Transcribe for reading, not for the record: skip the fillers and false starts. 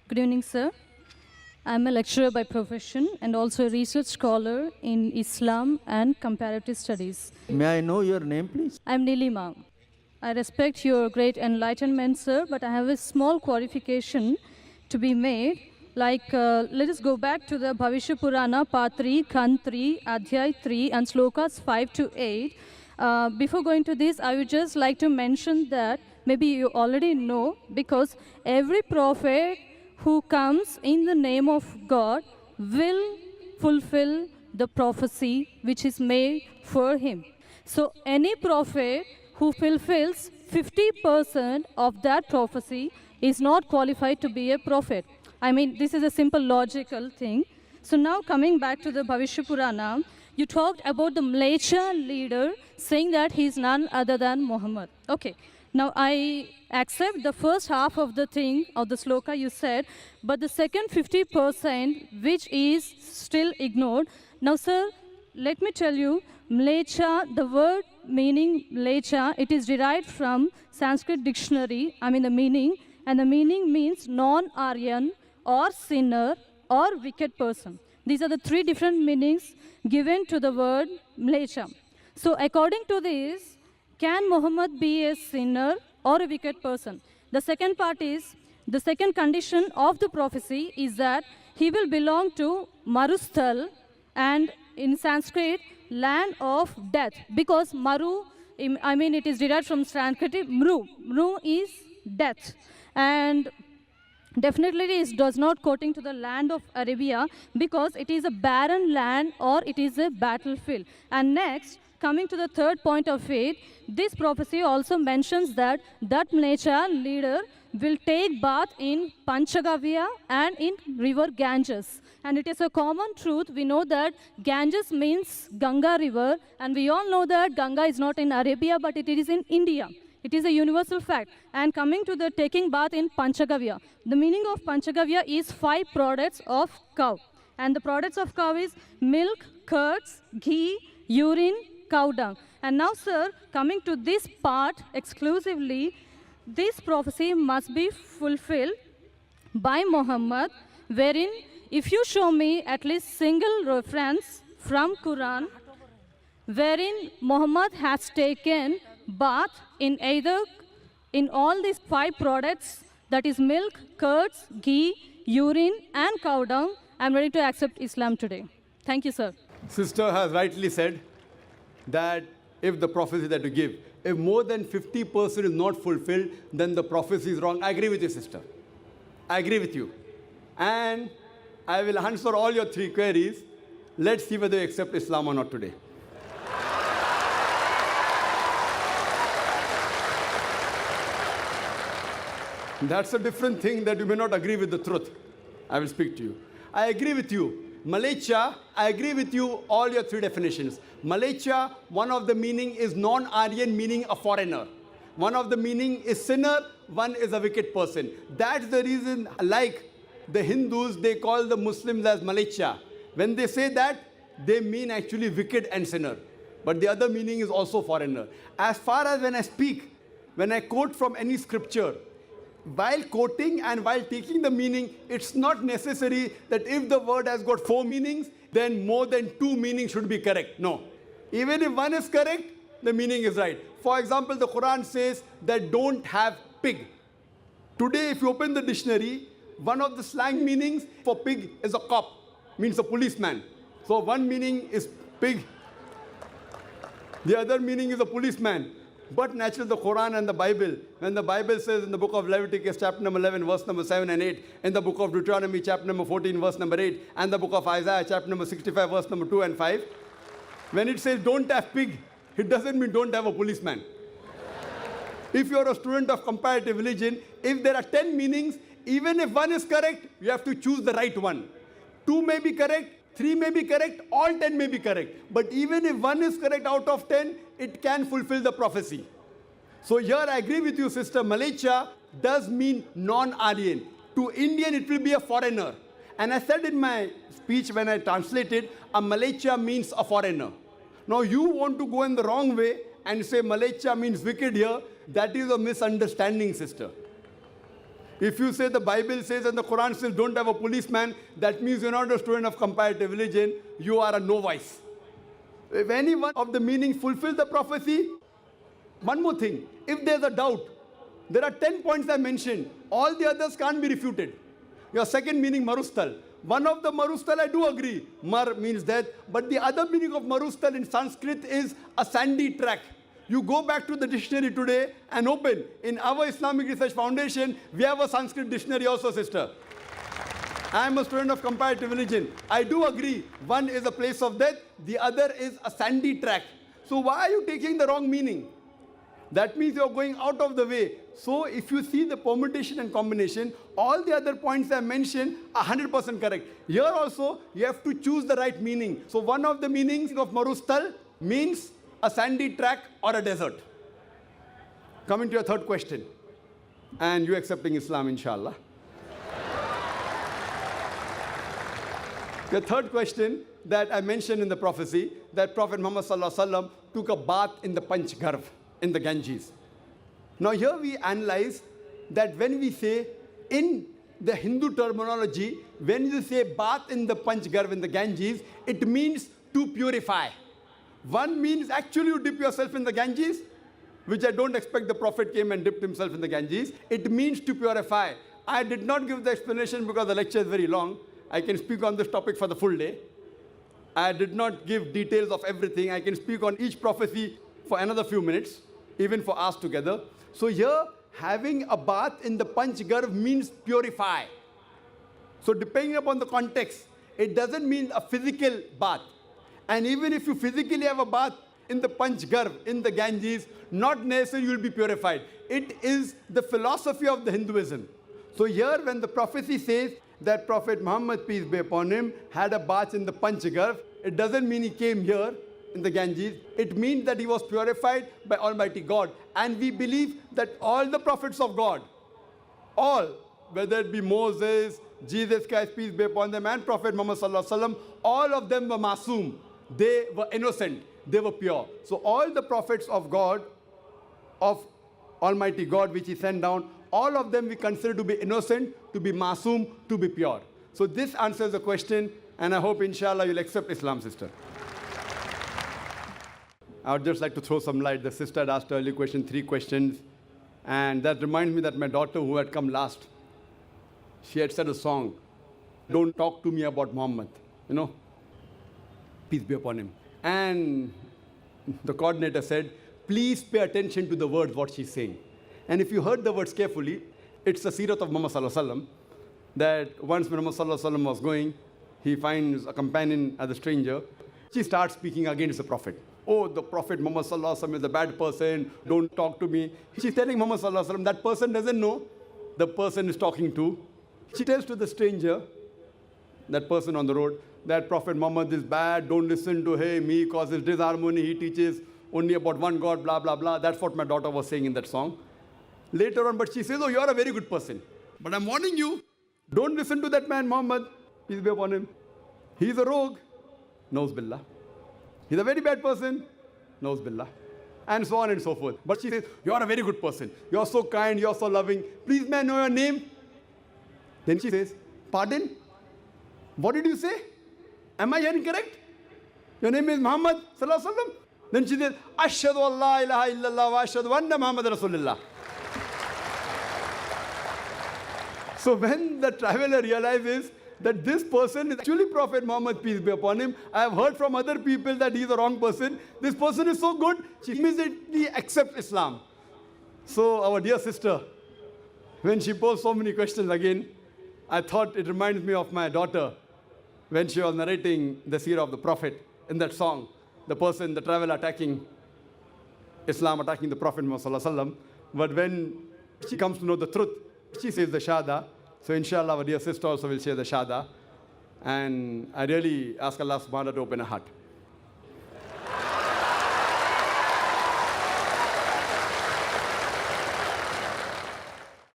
Good evening, sir. I'm a lecturer by profession and also a research scholar in Islam and comparative studies. May I know your name, please? I'm Nilima. I respect your great enlightenment, sir, but I have a small qualification to be made. Like, let us go back to the Bhavishya Purana, Part 3, Kand 3, Adhya 3, and Shlokas 5 to 8. Before going to this, I would just like to mention that maybe you already know, because every prophet who comes in the name of God will fulfill the prophecy which is made for him. So any prophet who fulfills 50% of that prophecy is not qualified to be a prophet. I mean, this is a simple logical thing. So now coming back to the Bhavishya Purana, you talked about the Malachia leader saying that he is none other than Muhammad. Okay, now I accept the first half of the thing, of the sloka you said, but the second 50% which is still ignored. Now sir, let me tell you, Malachia, the word meaning Malachia, it is derived from Sanskrit dictionary, I mean the meaning, and the meaning means non-Aryan or sinner or wicked person. These are the three different meanings given to the word Malachia. So according to this, can Muhammad be a sinner or a wicked person? The second part is, the second condition of the prophecy is that he will belong to Marusthal, and in Sanskrit, land of death, because Maru, I mean it is derived from Sanskrit, Mru. Mru is death. And definitely it does not quoting to the land of Arabia, because it is a barren land or it is a battlefield. And next, coming to the third point of it, this prophecy also mentions that that Malachia leader will take bath in Panchagavya and in river Ganges. And it is a common truth. We know that Ganges means Ganga river, and we all know that Ganga is not in Arabia, but it is in India. It is a universal fact. And coming to the taking bath in Panchagavya, the meaning of Panchagavya is 5 products of cow. And the products of cow is milk, curds, ghee, urine, cow dung. And now, sir, coming to this part exclusively, this prophecy must be fulfilled by Muhammad, wherein if you show me at least single reference from Quran, wherein Muhammad has taken bath in either, in all these 5 products, that is milk, curds, ghee, urine, and cow dung, I'm ready to accept Islam today. Thank you, sir. Sister has rightly said that if the prophecy that you give, if more than 50% is not fulfilled, then the prophecy is wrong. I agree with you, sister. I agree with you. And I will answer all your 3 queries. Let's see whether you accept Islam or not today. That's a different thing, that you may not agree with the truth. I will speak to you. I agree with you. Malachia, I agree with you, all your 3 definitions. Malachia, one of the meaning is non-Aryan, meaning a foreigner. One of the meaning is sinner, one is a wicked person. That's the reason, like the Hindus, they call the Muslims as Malachia. When they say that, they mean actually wicked and sinner. But the other meaning is also foreigner. As far as when I speak, when I quote from any scripture, while quoting and while taking the meaning, it's not necessary that if the word has got 4 meanings, then more than 2 meanings should be correct. No. Even if one is correct, the meaning is right. For example, the Quran says that don't have pig. Today, if you open the dictionary, one of the slang meanings for pig is a cop, means a policeman. So one meaning is pig, the other meaning is a policeman. But naturally, the Quran and the Bible, when the Bible says in the book of Leviticus, chapter number 11, verse number 7 and 8, in the book of Deuteronomy, chapter number 14, verse number 8, and the book of Isaiah, chapter number 65, verse number 2 and 5, when it says don't have pig, it doesn't mean don't have a policeman. If you're a student of comparative religion, if there are 10 meanings, even if one is correct, you have to choose the right one. 2 may be correct, 3 may be correct, all 10 may be correct. But even if one is correct out of 10, it can fulfill the prophecy. So here I agree with you, sister. Malachia does mean non-Aryan. To Indian, it will be a foreigner. And I said in my speech when I translated, a Malachia means a foreigner. Now you want to go in the wrong way and say Malachia means wicked here. That is a misunderstanding, sister. If you say the Bible says and the Quran says don't have a policeman, that means you're not a student of comparative religion, you are a novice. If any one of the meanings fulfill the prophecy, one more thing, if there's a doubt, there are 10 points I mentioned. All the others can't be refuted. Your second meaning, marustal. One of the marustal I do agree. Mar means death. But the other meaning of marustal in Sanskrit is a sandy track. You go back to the dictionary today and open. In our Islamic Research Foundation, we have a Sanskrit dictionary also, sister. I am a student of comparative religion. I do agree. One is a place of death. The other is a sandy track. So why are you taking the wrong meaning? That means you're going out of the way. So if you see the permutation and combination, all the other points I mentioned are 100% correct. Here also, you have to choose the right meaning. So one of the meanings of marustal means a sandy track or a desert. Coming to your third question. And you accepting Islam, inshallah. The third question that I mentioned in the prophecy, that Prophet Muhammad sallallahu alaihi wasallam took a bath in the Panch Garv, in the Ganges. Now here we analyze that when we say in the Hindu terminology, when you say bath in the Panch Garv, in the Ganges, it means to purify. One means actually you dip yourself in the Ganges, which I don't expect the Prophet came and dipped himself in the Ganges. It means to purify. I did not give the explanation because the lecture is very long. I can speak on this topic for the full day. I did not give details of everything. I can speak on each prophecy for another few minutes, even for us together. So here, having a bath in the Panch Garv means purify. So depending upon the context, it doesn't mean a physical bath. And even if you physically have a bath in the Panch Garv, in the Ganges, not necessarily you will be purified. It is the philosophy of the Hinduism. So here, when the prophecy says that Prophet Muhammad, peace be upon him, had a bath in the Panch Garv, it doesn't mean he came here in the Ganges. It means that he was purified by Almighty God. And we believe that all the prophets of God, all, whether it be Moses, Jesus Christ, peace be upon them, and Prophet Muhammad sallallahu alaihi wasallam, all of them were masoom. They were innocent. They were pure. So all the prophets of God, of Almighty God, which he sent down, all of them we consider to be innocent, to be masoom, to be pure. So this answers the question, and I hope, inshallah, you'll accept Islam, sister. I would just like to throw some light. The sister had asked earlier question, 3 questions, and that reminds me that my daughter, who had come last, she had said a song, "Don't talk to me about Muhammad," you know, peace be upon him. And the coordinator said, please pay attention to the words, what she's saying. And if you heard the words carefully, it's the seerat of Muhammad sallallahu alaihi wasallam, that once when Muhammad sallallahu alaihi wasallam was going, he finds a companion as a stranger. She starts speaking against the Prophet. Oh, the Prophet Muhammad sallallahu alaihi wasallam is a bad person, don't talk to me. She's telling Muhammad sallallahu alaihi wasallam, that person doesn't know the person is talking to. She tells to the stranger, that person on the road, that Prophet Muhammad is bad, don't listen to him, he causes disharmony, he teaches only about one God, blah, blah, blah. That's what my daughter was saying in that song. Later on, but she says, oh, you're a very good person. But I'm warning you, don't listen to that man, Muhammad, peace be upon him. He's a rogue, Nauz billah. He's a very bad person, Nauz billah. And so on and so forth. But she says, you're a very good person. You're so kind, you're so loving. Please, may I know your name? Then she says, pardon? What did you say? Am I hearing correct? Your name is Muhammad sallallahu alaihi wasallam? Then she says, Ashhadu an la ilaha illallah wa ashhadu anna Muhammad Rasulullah. So when the traveler realizes that this person is actually Prophet Muhammad, peace be upon him, I have heard from other people that he's the wrong person. This person is so good, she immediately accepts Islam. So our dear sister, when she posed so many questions again, I thought it reminds me of my daughter when she was narrating the seerah of the Prophet in that song. The person, the traveler attacking Islam, attacking the Prophet Muhammad sallallahu alaihi wasallam. But when she comes to know the truth, she says the Shahada. So inshallah, our dear sister also will say the Shahada. And I really ask Allah subhanahu wa ta'ala to open her heart.